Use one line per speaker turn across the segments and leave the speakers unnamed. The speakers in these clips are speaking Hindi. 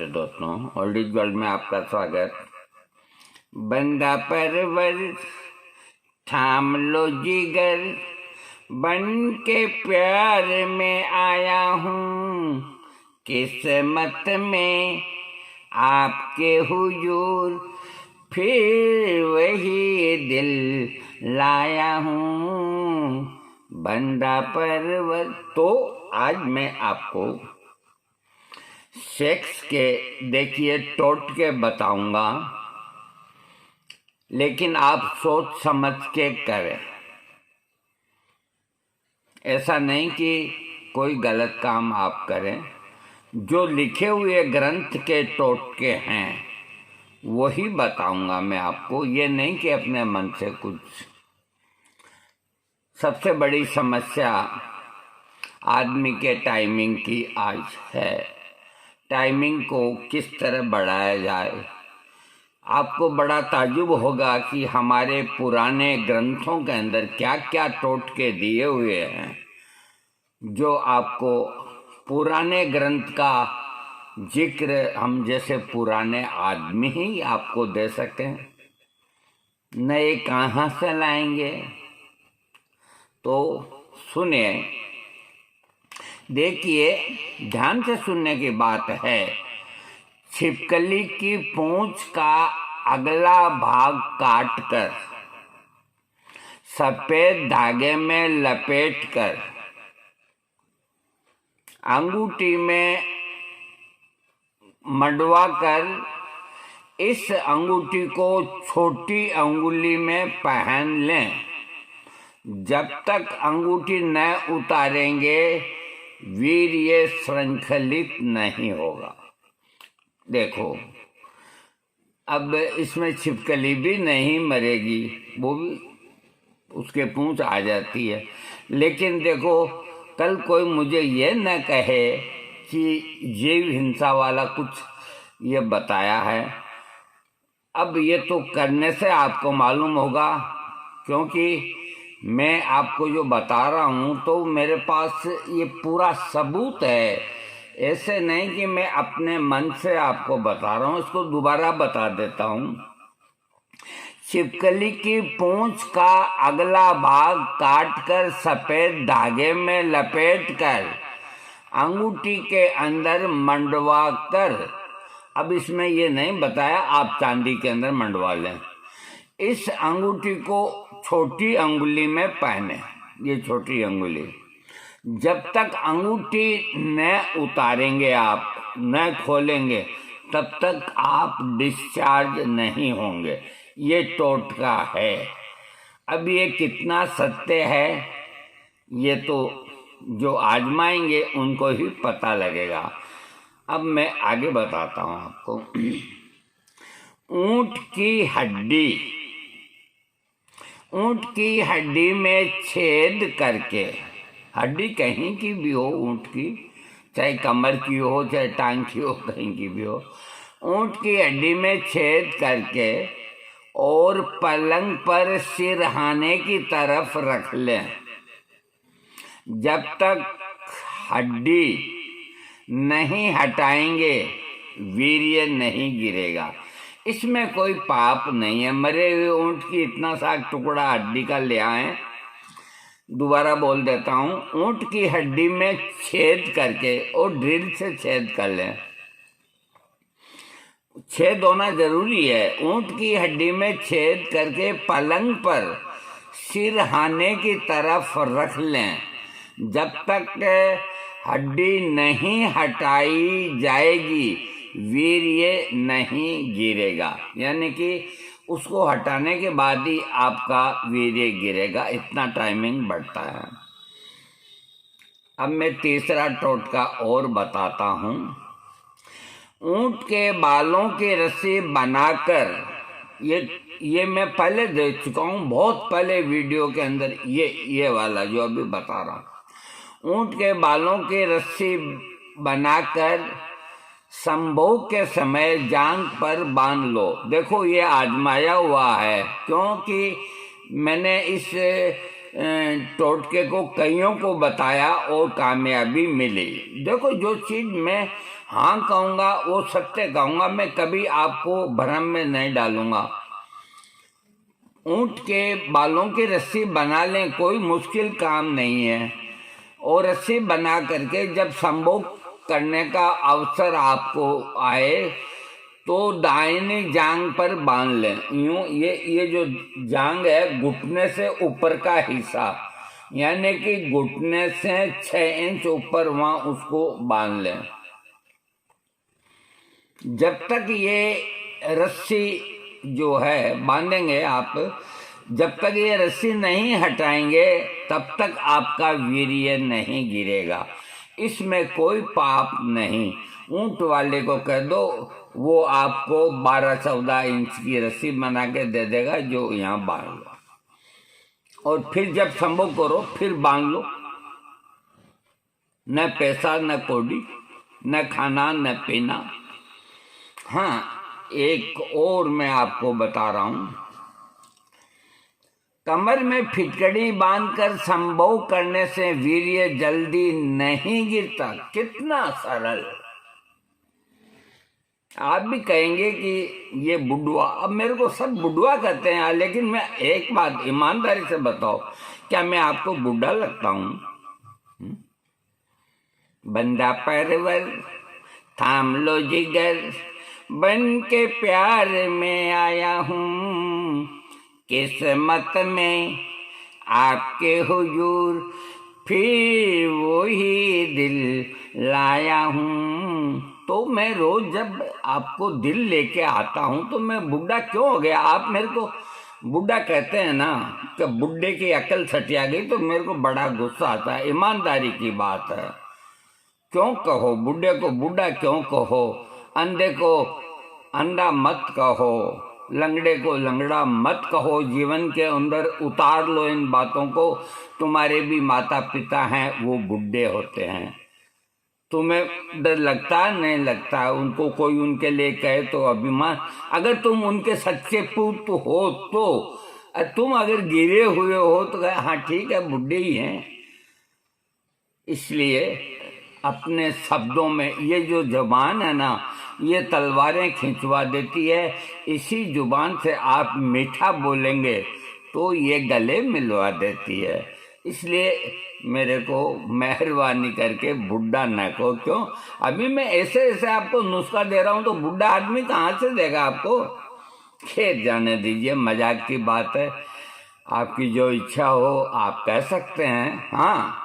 दोस्तों, ओल्ड वर्ल्ड में आपका स्वागत। बंदा परवर थाम लो जिगर, बन के प्यार में आया हूँ, किस्मत में आपके हुजूर फिर वही दिल लाया हूँ। बंदा परवर। तो आज मैं आपको सेक्स के देखिए टोटके बताऊंगा, लेकिन आप सोच समझ के करें। ऐसा नहीं कि कोई गलत काम आप करें। जो लिखे हुए ग्रंथ के टोटके हैं वही बताऊंगा मैं आपको, ये नहीं कि अपने मन से कुछ। सबसे बड़ी समस्या आदमी के टाइमिंग की आज है। टाइमिंग को किस तरह बढ़ाया जाए। आपको बड़ा ताज्जुब होगा कि हमारे पुराने ग्रंथों के अंदर क्या क्या टोटके दिए हुए हैं, जो आपको पुराने ग्रंथ का जिक्र हम जैसे पुराने आदमी ही आपको दे सकें। नए कहाँ से लाएंगे? तो सुनिए, देखिए, ध्यान से सुनने की बात है। छिपकली की पूंछ का अगला भाग काटकर सफेद धागे में लपेटकर अंगूठी में मंडवा कर इस अंगूठी को छोटी अंगुली में पहन लें। जब तक अंगूठी न उतारेंगे वीर्य श्रृंखलित नहीं होगा। देखो, अब इसमें छिपकली भी नहीं मरेगी, वो भी उसके पूंछ आ जाती है। लेकिन देखो, कल कोई मुझे ये न कहे कि जीव हिंसा वाला कुछ ये बताया है। अब ये तो करने से आपको मालूम होगा, क्योंकि मैं आपको जो बता रहा हूँ तो मेरे पास ये पूरा सबूत है। ऐसे नहीं कि मैं अपने मन से आपको बता रहा हूँ। इसको दोबारा बता देता हूँ। छिपकली की पूंछ का अगला भाग काटकर सफेद धागे में लपेटकर अंगूठी के अंदर मंडवा कर, अब इसमें ये नहीं बताया आप चांदी के अंदर मंडवा लें। इस अंगूठी को छोटी अंगुली में पहने, ये छोटी अंगुली। जब तक अंगूठी न उतारेंगे, आप न खोलेंगे, तब तक आप डिस्चार्ज नहीं होंगे। ये टोटका है। अब ये कितना सत्य है, ये तो जो आजमाएंगे उनको ही पता लगेगा। अब मैं आगे बताता हूँ आपको। ऊंट की हड्डी, ऊंट की हड्डी में छेद करके, हड्डी कहीं की भी हो ऊंट की, चाहे कमर की हो चाहे टांग की हो, कहीं की भी हो, ऊंट की हड्डी में छेद करके और पलंग पर सिरहाने की तरफ रख लें। जब तक हड्डी नहीं हटाएंगे वीर्य नहीं गिरेगा। इसमें कोई पाप नहीं है। मरे हुए ऊंट की इतना सा टुकड़ा हड्डी का ले आए। दोबारा बोल देता हूँ, ऊंट की हड्डी में छेद करके और ड्रिल से छेद कर लें। छेद होना जरूरी है। ऊंट की हड्डी में छेद करके पलंग पर सिरहाने की तरफ रख लें। जब तक हड्डी नहीं हटाई जाएगी वीर्य नहीं गिरेगा। यानी कि उसको हटाने के बाद ही आपका वीर्य गिरेगा। इतना टाइमिंग बढ़ता है। अब मैं तीसरा टोटका और बताता हूँ। ऊंट के बालों की रस्सी बनाकर, ये मैं पहले दे चुका हूँ, बहुत पहले वीडियो के अंदर, ये वाला जो अभी बता रहा हूँ। ऊंट के बालों की रस्सी बनाकर संभोग के समय जांघ पर बांध लो। देखो, ये आजमाया हुआ है, क्योंकि मैंने इस टोटके को कईयों को बताया और कामयाबी मिली। देखो, जो चीज मैं हाँ कहूँगा वो सत्य कहूँगा, मैं कभी आपको भ्रम में नहीं डालूंगा। ऊंट के बालों की रस्सी बना लें, कोई मुश्किल काम नहीं है। और रस्सी बना करके जब संभोग करने का अवसर आपको आए तो दाहिनी जांग पर बांध लें। यूं ये जो जांग है घुटने से ऊपर का हिस्सा, यानी कि घुटने से 6 इंच ऊपर वहां उसको बांध लें। जब तक ये रस्सी जो है बांधेंगे आप, जब तक ये रस्सी नहीं हटाएंगे तब तक आपका वीर्य नहीं गिरेगा। इसमें कोई पाप नहीं। ऊंट वाले को कह दो, वो आपको 12-14 इंच की रस्सी बना के दे देगा, जो यहाँ बांध लो। और फिर जब संभोग करो फिर बांध लो। न पैसा न कौड़ी, न खाना न पीना। हाँ, एक और मैं आपको बता रहा हूं, कमर में फिटकड़ी बांधकर संभोग करने से वीर्य जल्दी नहीं गिरता। कितना सरल। आप भी कहेंगे कि ये बुढ़वा, अब मेरे को सब बुढ़वा कहते हैं, लेकिन मैं एक बात ईमानदारी से बताओ, क्या मैं आपको बुढ़ा लगता हूं? बंदा परवर थाम लो जिगर, बन के प्यार में आया हूँ, किस्मत में आपके हुजूर फिर वही दिल लाया हूँ। तो मैं रोज जब आपको दिल लेके आता हूँ तो मैं बुढ़ा क्यों हो गया? आप मेरे को बुढ़ा कहते हैं ना, कि बुढ़े की अकल सटिया गई, तो मेरे को बड़ा गुस्सा आता है। ईमानदारी की बात है, क्यों कहो बुढ़े को बुढ़ा, क्यों कहो अंधे को अंधा मत कहो, लंगड़े को लंगड़ा मत कहो। जीवन के अंदर उतार लो इन बातों को। तुम्हारे भी माता पिता हैं, वो बुढ़े होते हैं। तुम्हें डर लगता नहीं लगता? उनको कोई उनके लिए कहे तो अभिमान। अगर तुम उनके सच्चे पुत्र हो तो, तुम अगर गिरे हुए हो तो कहे हाँ ठीक है बुढ़े ही हैं। इसलिए अपने शब्दों में, ये जो जुबान है ना, ये तलवारें खिंचवा देती है। इसी जुबान से आप मीठा बोलेंगे तो ये गले मिलवा देती है। इसलिए मेरे को मेहरबानी करके बुढ़ा न कहो। क्यों? अभी मैं ऐसे ऐसे आपको नुस्खा दे रहा हूं तो बुढ़ा आदमी कहाँ से देगा आपको? खेत जाने दीजिए, मजाक की बात है। आपकी जो इच्छा हो आप कह सकते हैं। हाँ,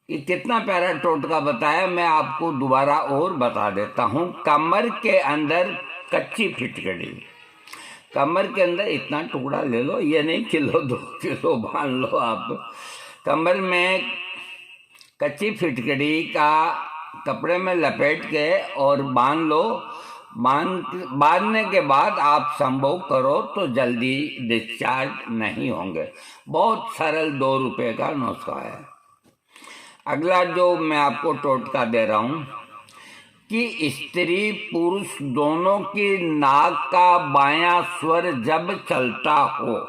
ये कितना प्यारा टोटका बताया, मैं आपको दोबारा और बता देता हूँ। कमर के अंदर कच्ची फिटकड़ी, कमर के अंदर इतना टुकड़ा ले लो, ये नहीं किलो 2 किलो बांध लो आप। कमर में कच्ची फिटकड़ी का कपड़े में लपेट के और बांध लो। बांधने के बाद आप संभोग करो तो जल्दी डिस्चार्ज नहीं होंगे। बहुत सरल 2 रुपए का नुस्खा है। अगला जो मैं आपको टोटका दे रहा हूं कि स्त्री पुरुष दोनों की नाक का बायां स्वर जब चलता हो,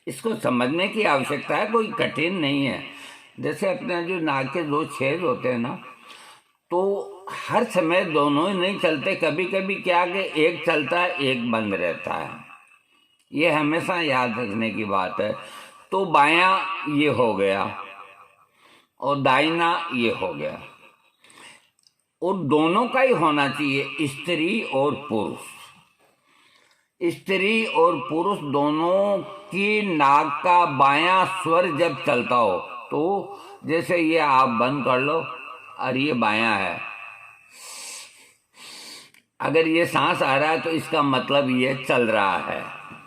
इसको समझने की आवश्यकता है, कोई कठिन नहीं है। जैसे अपने जो नाक के 2 छेद होते हैं ना, तो हर समय दोनों ही नहीं चलते। कभी कभी क्या कि एक चलता है एक बंद रहता है। ये हमेशा याद रखने की बात है। तो बायां ये हो गया और दाहिना ये हो गया, और दोनों का ही होना चाहिए, स्त्री और पुरुष। स्त्री और पुरुष दोनों की नाक का बायां स्वर जब चलता हो, तो जैसे ये आप बंद कर लो और ये बायां है, अगर ये सांस आ रहा है तो इसका मतलब ये चल रहा है,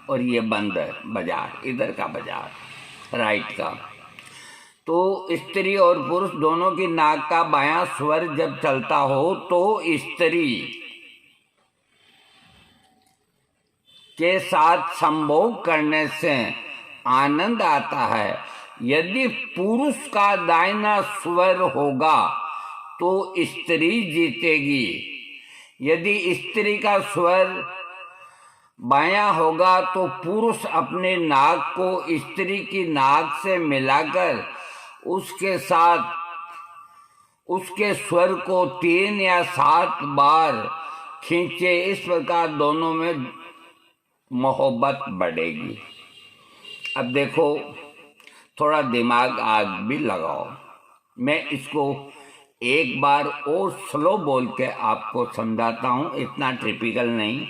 और ये बंद है बाजार, इधर का बाजार राइट का। तो स्त्री और पुरुष दोनों की नाक का बायां स्वर जब चलता हो तो स्त्री के साथ संभोग करने से आनंद आता है। यदि पुरुष का दाहिना स्वर होगा तो स्त्री जीतेगी। यदि स्त्री का स्वर बायां होगा तो पुरुष अपने नाक को स्त्री की नाक से मिलाकर उसके साथ उसके स्वर को 3 या 7 बार खींचे। इस प्रकार दोनों में मोहब्बत बढ़ेगी। अब देखो, थोड़ा दिमाग आज भी लगाओ। मैं इसको एक बार और स्लो बोल के आपको समझाता हूँ, इतना टिपिकल नहीं,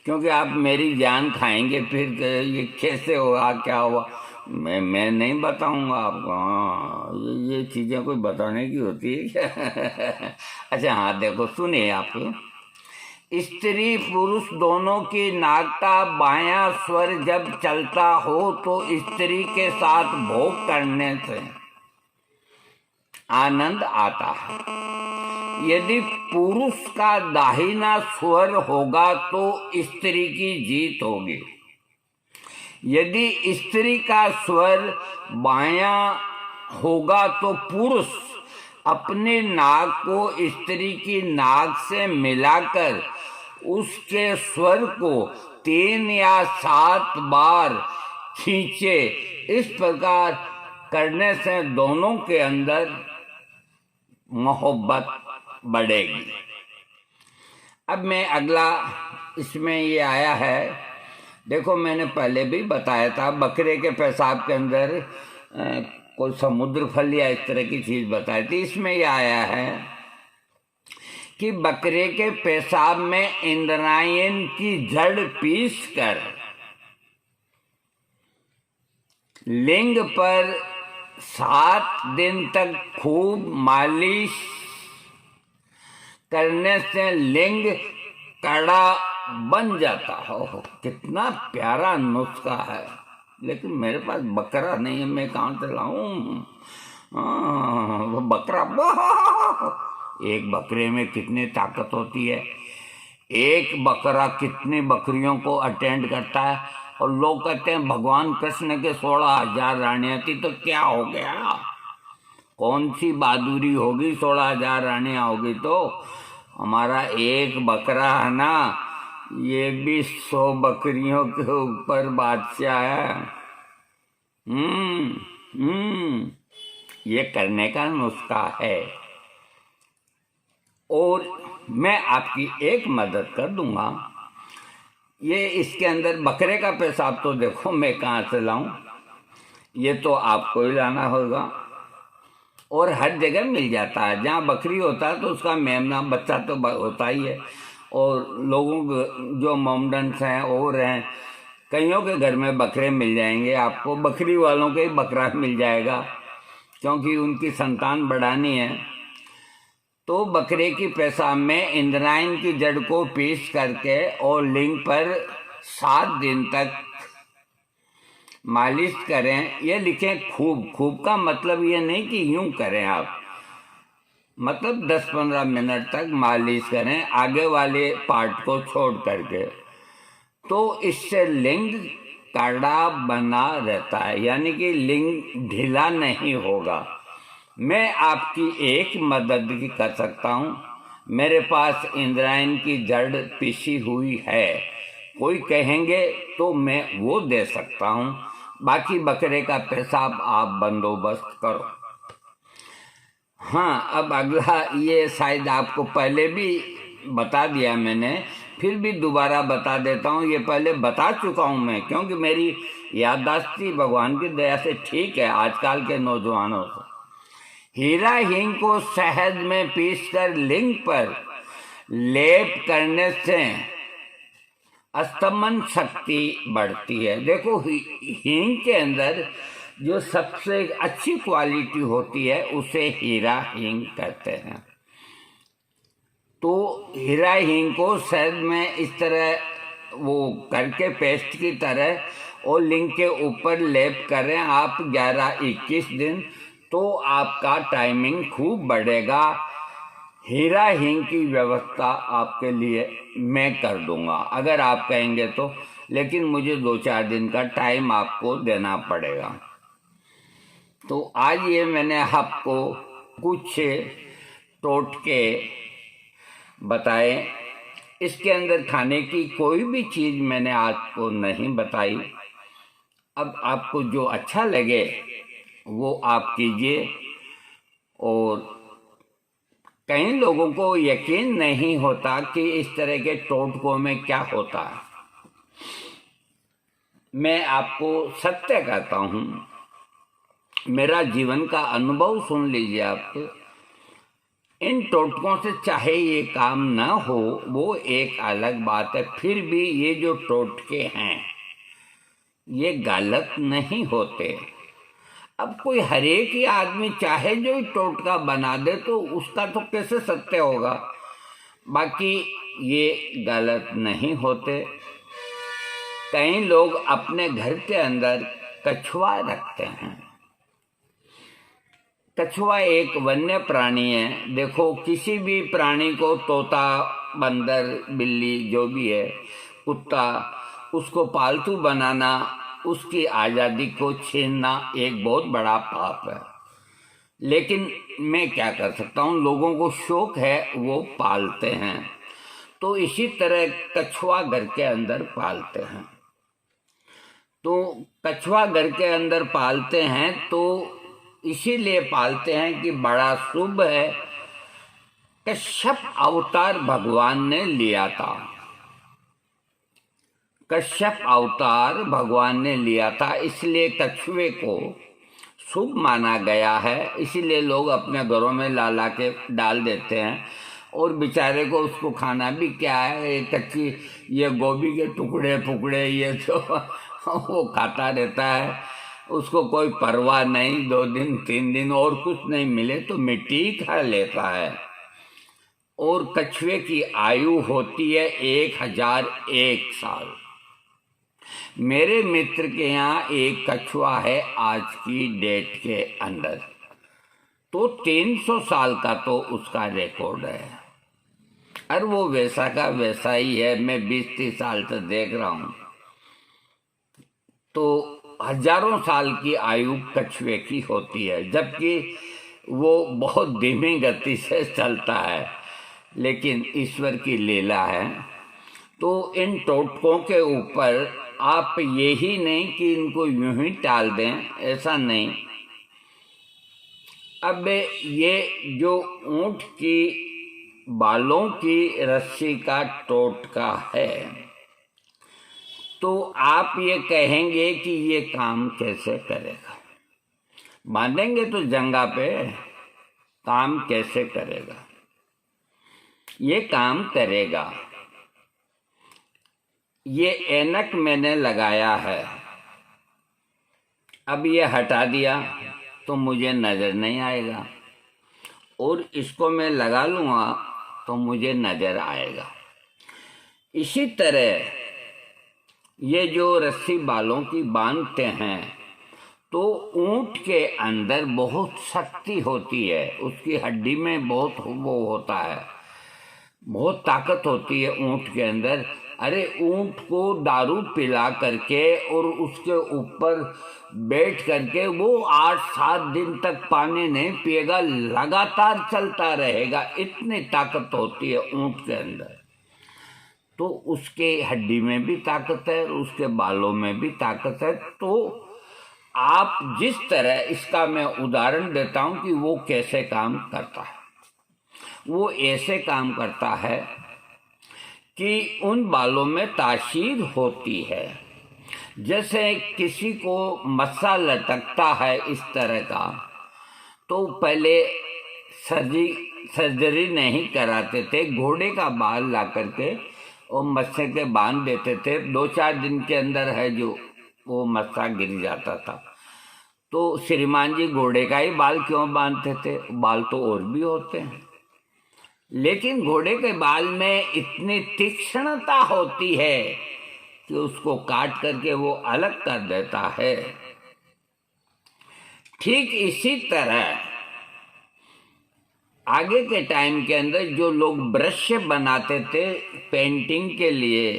क्योंकि आप मेरी जान खाएंगे फिर ये कैसे हुआ क्या हुआ। मैं नहीं बताऊंगा आपको। हाँ, ये चीज़ें कोई बताने की होती है क्या? अच्छा हाँ, देखो सुनिए आप। स्त्री पुरुष दोनों की नाक का बायां स्वर जब चलता हो तो स्त्री के साथ भोग करने से आनंद आता है। यदि पुरुष का दाहिना स्वर होगा तो स्त्री की जीत होगी। यदि स्त्री का स्वर बायां होगा तो पुरुष अपनी नाक को स्त्री की नाक से मिलाकर उसके स्वर को 3 या 7 बार खींचे। इस प्रकार करने से दोनों के अंदर मोहब्बत बढ़ेगी। अब मैं अगला इसमें ये आया है, देखो मैंने पहले भी बताया था बकरे के पेशाब के अंदर कोई समुद्र फल या इस तरह की चीज बताई थी। इसमें यह आया है कि बकरे के पेशाब में इंद्रायण की जड़ पीस कर लिंग पर 7 दिन तक खूब मालिश करने से लिंग कड़ा बन जाता हो। कितना प्यारा नुस्खा है, लेकिन मेरे पास बकरा नहीं है, मैं कहाँ से लाऊं? वो बकरा, एक बकरे में कितनी ताकत होती है। एक बकरा कितनी बकरियों को अटेंड करता है। और लोग कहते हैं भगवान कृष्ण के 16,000 रानियां थी, तो क्या हो गया? कौन सी बहादुरी होगी? 16,000 रानियां होगी तो हमारा एक बकरा है ना, ये भी 100 बकरियों के ऊपर बादशाह है। ये करने का नुस्खा है। और मैं आपकी एक मदद कर दूंगा। ये इसके अंदर बकरे का पेशाब तो देखो मैं कहाँ से लाऊं, ये तो आपको ही लाना होगा। और हर जगह मिल जाता है, जहाँ बकरी होता है तो उसका मेमना बच्चा तो होता ही है। और लोगों को जो मोमडन्स हैं और हैं, कईयों के घर में बकरे मिल जाएंगे आपको। बकरी वालों के ही बकरा मिल जाएगा, क्योंकि उनकी संतान बढ़ानी है। तो बकरे की पेशाब में इंद्रायण की जड़ को पीस करके और लिंग पर 7 दिन तक मालिश करें। ये लिखें खूब। खूब का मतलब ये नहीं कि यूं करें आप, मतलब 10-15 मिनट तक मालिश करें आगे वाले पार्ट को छोड़ करके। तो इससे लिंग कड़ा बना रहता है, यानी कि लिंग ढीला नहीं होगा। मैं आपकी एक मदद भी कर सकता हूँ। मेरे पास इंद्रायण की जड़ पिसी हुई है, कोई कहेंगे तो मैं वो दे सकता हूँ। बाकी बकरे का पेशाब आप बंदोबस्त करो। हाँ, अब अगला, ये शायद आपको पहले भी बता दिया मैंने, फिर भी दोबारा बता देता हूँ। ये पहले बता चुका हूँ मैं, क्योंकि मेरी याददाश्त भगवान की दया से ठीक है आजकल के नौजवानों से। हीरा हींग को शहद में पीसकर लिंग पर लेप करने से स्तमन शक्ति बढ़ती है। देखो हींग के अंदर जो सबसे अच्छी क्वालिटी होती है उसे हीरा हींग कहते हैं। तो हीरा हींग को शहद में इस तरह वो करके पेस्ट की तरह और लिंग के ऊपर लेप करें आप 11-21 दिन, तो आपका टाइमिंग खूब बढ़ेगा। हीरा हींग की व्यवस्था आपके लिए मैं कर दूंगा अगर आप कहेंगे तो, लेकिन मुझे 2-4 दिन का टाइम आपको देना पड़ेगा। तो आज ये मैंने आपको कुछ टोटके बताए। इसके अंदर खाने की कोई भी चीज़ मैंने आपको नहीं बताई। अब आपको जो अच्छा लगे वो आप कीजिए। और कई लोगों को यकीन नहीं होता कि इस तरह के टोटकों में क्या होता है। मैं आपको सत्य कहता हूँ, मेरा जीवन का अनुभव सुन लीजिए आप। इन टोटकों से चाहे ये काम ना हो वो एक अलग बात है, फिर भी ये जो टोटके हैं ये गलत नहीं होते। अब कोई हरेक ही आदमी चाहे जो टोटका बना दे तो उसका तो कैसे सत्य होगा। बाकी ये गलत नहीं होते। कई लोग अपने घर के अंदर कछुआ रखते हैं। कछुआ एक वन्य प्राणी है। देखो, किसी भी प्राणी को, तोता, बंदर, बिल्ली, जो भी है, कुत्ता, उसको पालतू बनाना, उसकी आज़ादी को छीनना एक बहुत बड़ा पाप है। लेकिन मैं क्या कर सकता हूँ, लोगों को शौक है, वो पालते हैं। तो इसी तरह कछुआ घर के अंदर पालते हैं। तो कछुआ घर के अंदर पालते हैं तो इसीलिए पालते हैं कि बड़ा शुभ है। कश्यप अवतार भगवान ने लिया था। कश्यप अवतार भगवान ने लिया था, इसलिए कछुए को शुभ माना गया है। इसीलिए लोग अपने घरों में ला ला के डाल देते हैं। और बेचारे को उसको खाना भी क्या है, ये कच्ची ये गोभी के टुकड़े फुकड़े ये तो वो खाता रहता है। उसको कोई परवाह नहीं, 2 दिन 3 दिन और कुछ नहीं मिले तो मिट्टी खा लेता है। और कछुए की आयु होती है 1001 साल। मेरे मित्र के यहाँ एक कछुआ है आज की डेट के अंदर, तो 300 साल का तो उसका रिकॉर्ड है। और वो वैसा का वैसा ही है। मैं 20-30 साल से देख रहा हूँ। तो हजारों साल की आयु कछुए की होती है, जबकि वो बहुत धीमी गति से चलता है। लेकिन ईश्वर की लीला है। तो इन टोटकों के ऊपर आप यही नहीं कि इनको यूं ही टाल दें, ऐसा नहीं। अब ये जो ऊंट की बालों की रस्सी का टोटका है, तो आप ये कहेंगे कि ये काम कैसे करेगा। बांधेंगे तो जंगा पे, काम कैसे करेगा। ये काम करेगा। ये ऐनक मैंने लगाया है, अब ये हटा दिया तो मुझे नज़र नहीं आएगा, और इसको मैं लगा लूँगा तो मुझे नज़र आएगा। इसी तरह ये जो रस्सी बालों की बांधते हैं, तो ऊंट के अंदर बहुत शक्ति होती है। उसकी हड्डी में बहुत वो होता है, बहुत ताकत होती है ऊंट के अंदर। अरे ऊंट को दारू पिला करके और उसके ऊपर बैठ करके वो 8-7 दिन तक पानी नहीं पिएगा, लगातार चलता रहेगा। इतनी ताकत होती है ऊंट के अंदर। तो उसके हड्डी में भी ताकत है, उसके बालों में भी ताकत है। तो आप जिस तरह, इसका मैं उदाहरण देता हूं कि वो कैसे काम करता है। वो ऐसे काम करता है कि उन बालों में तासीर होती है। जैसे किसी को मस्सा लटकता है इस तरह का, तो पहले सर्जरी नहीं कराते थे। घोड़े का बाल ला करके और मस्से के बांध देते थे। 2-4 दिन के अंदर है जो वो मस्सा गिर जाता था। तो श्रीमान जी घोड़े का ही बाल क्यों बांधते थे, बाल तो और भी होते हैं। लेकिन घोड़े के बाल में इतनी तीक्ष्णता होती है कि उसको काट करके वो अलग कर देता है। ठीक इसी तरह आगे के टाइम के अंदर जो लोग ब्रश बनाते थे पेंटिंग के लिए,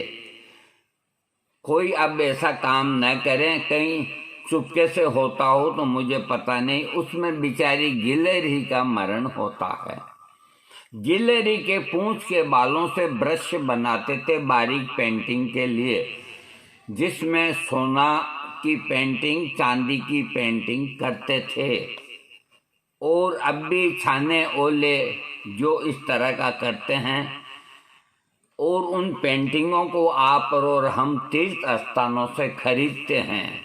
कोई अब ऐसा काम न करें, कहीं चुपके से होता हो तो मुझे पता नहीं। उसमें बेचारी गिलहरी का मरण होता है। गिलहरी के पूंछ के बालों से ब्रश बनाते थे बारीक पेंटिंग के लिए, जिसमें सोना की पेंटिंग, चांदी की पेंटिंग करते थे। और अब भी छाने ओले जो इस तरह का करते हैं, और उन पेंटिंगों को आप और हम तीर्थ स्थानों से खरीदते हैं।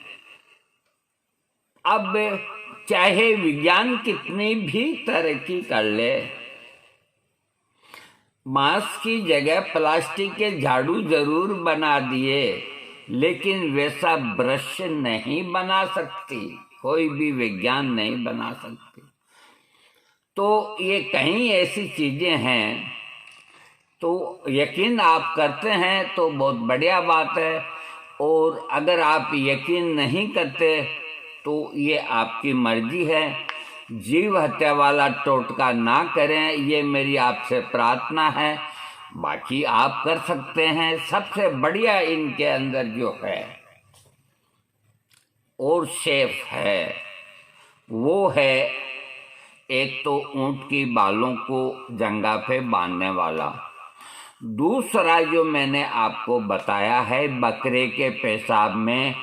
अब चाहे विज्ञान कितनी भी तरक्की कर ले, बांस की जगह प्लास्टिक के झाड़ू जरूर बना दिए, लेकिन वैसा ब्रश नहीं बना सकती, कोई भी विज्ञान नहीं बना सकती। तो ये कहीं ऐसी चीजें हैं, तो यकीन आप करते हैं तो बहुत बढ़िया बात है, और अगर आप यकीन नहीं करते तो ये आपकी मर्जी है। जीव हत्या वाला टोटका ना करें, ये मेरी आपसे प्रार्थना है। बाकी आप कर सकते हैं। सबसे बढ़िया इनके अंदर जो है और सेफ है वो है, एक तो ऊंट की बालों को जंगा पे बांधने वाला, दूसरा जो मैंने आपको बताया है बकरे के पेशाब में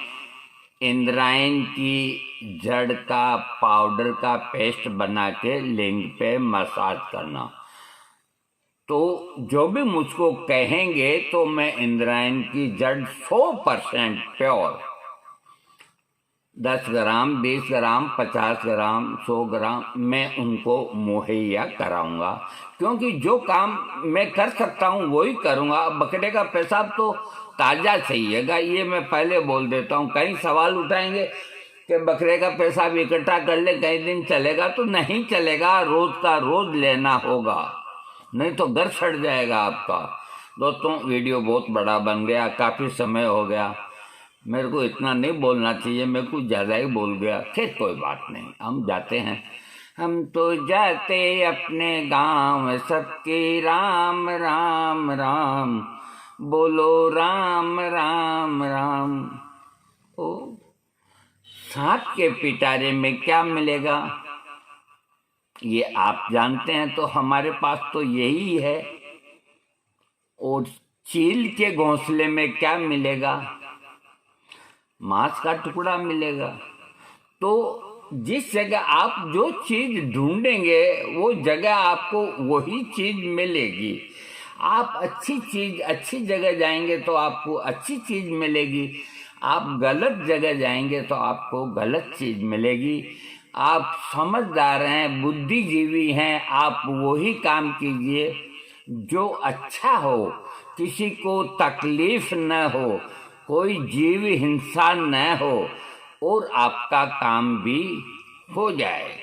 इंद्रायण की जड़ का पाउडर का पेस्ट बना के लिंग पे मसाज करना। तो जो भी मुझको कहेंगे तो मैं इंद्रायण की जड़ 100% प्योर 10 ग्राम, 20 ग्राम, 50 ग्राम, 100 ग्राम मैं उनको मुहैया कराऊंगा, क्योंकि जो काम मैं कर सकता हूँ वही करूँगा। बकरे का पेशाब तो ताज़ा चाहिएगा, ये मैं पहले बोल देता हूँ। कई सवाल उठाएंगे कि बकरे का पेशाब इकट्ठा कर ले कई दिन चलेगा, तो नहीं चलेगा, रोज का रोज लेना होगा, नहीं तो घर सड़ जाएगा आपका। दोस्तों, वीडियो बहुत बड़ा बन गया, काफ़ी समय हो गया, मेरे को इतना नहीं बोलना चाहिए, मैं कुछ ज़्यादा ही बोल गया। खैर कोई बात नहीं, हम जाते हैं। हम तो जाते अपने गांव सबके, राम राम राम बोलो, राम राम राम। ओ सांप के पिटारे में क्या मिलेगा ये आप जानते हैं, तो हमारे पास तो यही है। और चील के घोंसले में क्या मिलेगा? मांस का टुकड़ा मिलेगा। तो जिस जगह आप जो चीज ढूंढेंगे वो जगह आपको वही चीज मिलेगी। आप अच्छी चीज अच्छी जगह जाएंगे तो आपको अच्छी चीज मिलेगी, आप गलत जगह जाएंगे तो आपको गलत चीज मिलेगी। आप समझदार हैं, बुद्धिजीवी हैं, आप वही काम कीजिए जो अच्छा हो, किसी को तकलीफ न हो, कोई जीव हिंसा न हो, और आपका काम भी हो जाए।